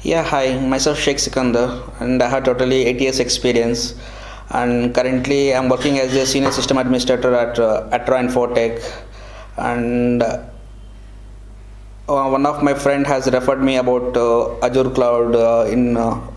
Yeah, hi, myself Sheikh Sikandar, and I have totally 8 years experience. And currently, I'm working as a senior system administrator at Infotech. And one of my friend has referred me about Azure Cloud in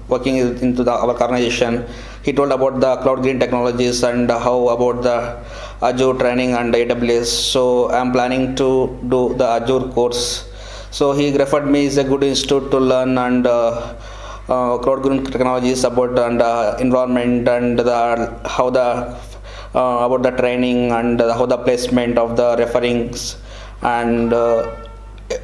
working into our organization. He told about the Cloud4Green Technologies and how about the Azure training and AWS. So I'm planning to do the Azure course. So he referred me is a good institute to learn and Cloud4Green Technologies about and environment and the how the about the training and how the placement of the referings and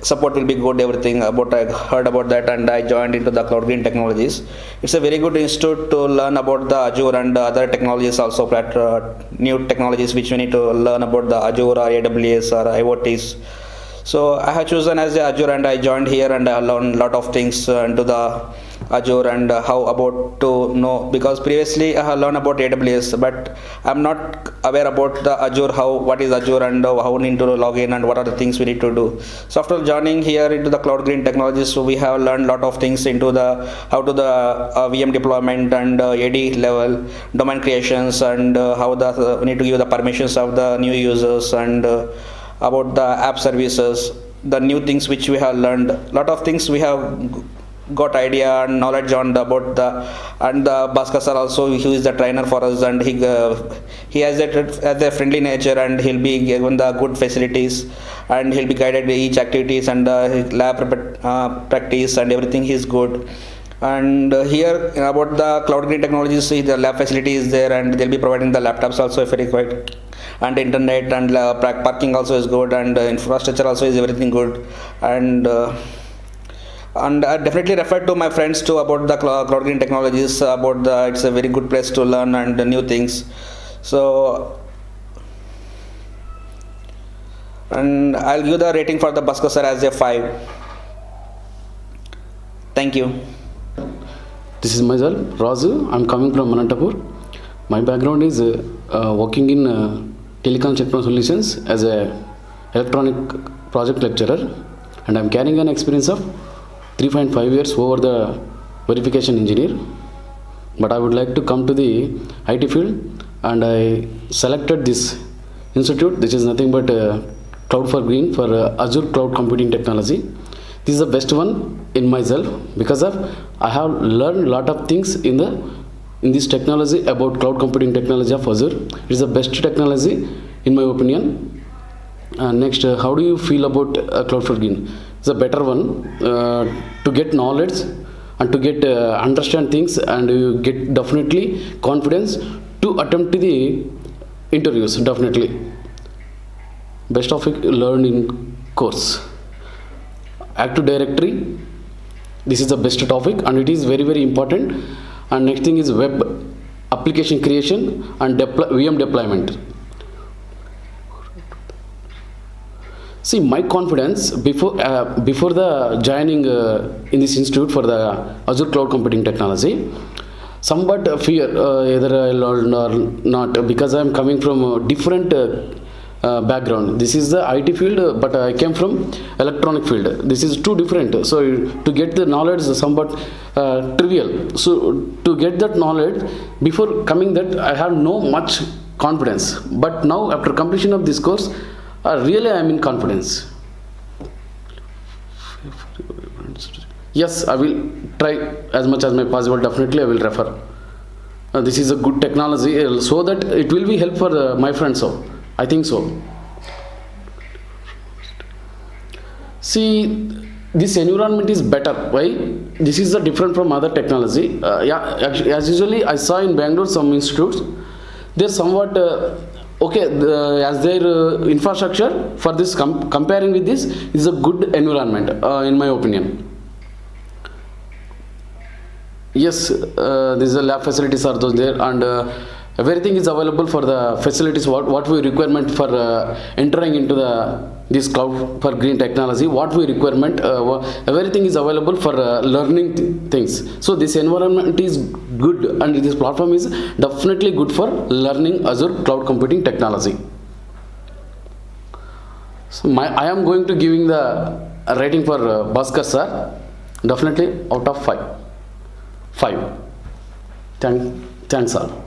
support will be good. Everything about I heard about that and I joined into the Cloud4Green Technologies. It's a very good institute to learn about the Azure and other technologies also, new technologies which we need to learn about the Azure or AWS or IoTs. So I have chosen as the Azure and I joined here and I learned a lot of things into the Azure and how about to know, because previously I have learned about AWS but I'm not aware about the Azure, how what is Azure and how we need to log in and what are the things we need to do. So after joining here into the Cloud4Green Technologies, so we have learned a lot of things into the how to the VM deployment and AD level domain creations and how the we need to give the permissions of the new users and about the app services, the new things which we have learned. Lot of things we have got idea and knowledge on about the and the Bhaskar sir also, who is the trainer for us, and he has a friendly nature and he'll be given the good facilities and he'll be guided each activities and lab practice and everything is good. And here about the Cloud4Green Technologies, the lab facility is there and they'll be providing the laptops also if required, and internet and parking also is good, and infrastructure also is everything good. And I definitely refer to my friends too about the Cloud4Green Technologies, about the it's a very good place to learn and new things. So and I'll give the rating for the Bhaskar sir as a 5. Thank you. This is myself, Razu. I'm coming from Manantapur. My background is working in telecom sector solutions as a electronic project lecturer, and I'm carrying an experience of 3.5 years over the verification engineer. But I would like to come to the IT field, and I selected this institute, which is nothing but Cloud4Green for Azure Cloud Computing Technology. This is the best one in myself because of I have learned a lot of things in this technology about cloud computing technology of Azure. It is the best technology in my opinion. Next, how do you feel about Cloud4Green? It's a better one to get knowledge and to get understand things, and you get definitely confidence to attempt to the interviews. Definitely best of it learned in course. Active Directory, this is the best topic and it is very important. And next thing is web application creation and VM deployment. See, my confidence before the joining in this institute for the Azure Cloud Computing Technology, somewhat fear either I learn or not, because I am coming from a different background. This is the IT field, but I came from electronic field. This is too different. So to get the knowledge is somewhat trivial. So to get that knowledge, before coming that I have no much confidence. But now after completion of this course, really I am in confidence. Yes, I will try as much as my possible. Definitely I will refer. This is a good technology, so that it will be help for my friends. So I think so. See, this environment is better. Why? This is different from other technology. Yeah, actually, as usually I saw in Bangalore some institutes, they're somewhat okay as their infrastructure for this comparing with this is a good environment in my opinion. Yes, these lab facilities are those there, and everything is available for the facilities what we requirement for entering into this Cloud4Green technology, what we requirement, everything is available for learning things. So this environment is good and this platform is definitely good for learning Azure Cloud Computing Technology. So I am going to giving the rating for Bhaskar sir. Definitely out of 5. 5. Thanks all.